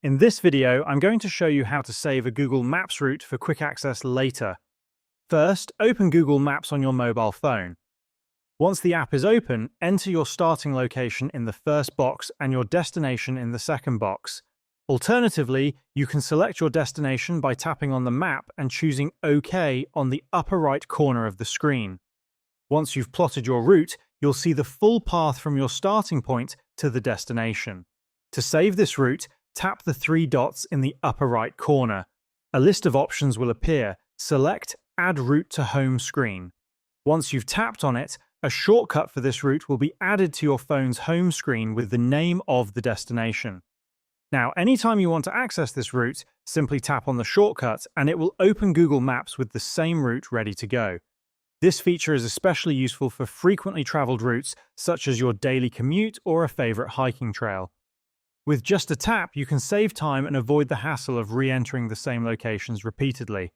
In this video, I'm going to show you how to save a Google Maps route for quick access later. First, open Google Maps on your mobile phone. Once the app is open, enter your starting location in the first box and your destination in the second box. Alternatively, you can select your destination by tapping on the map and choosing OK on the upper right corner of the screen. Once you've plotted your route, you'll see the full path from your starting point to the destination. To save this route, tap the three dots in the upper right corner. A list of options will appear. Select Add Route to Home screen. Once you've tapped on it, a shortcut for this route will be added to your phone's home screen with the name of the destination. Now, anytime you want to access this route, simply tap on the shortcut and it will open Google Maps with the same route ready to go. This feature is especially useful for frequently traveled routes such as your daily commute or a favorite hiking trail. With just a tap, you can save time and avoid the hassle of re-entering the same locations repeatedly.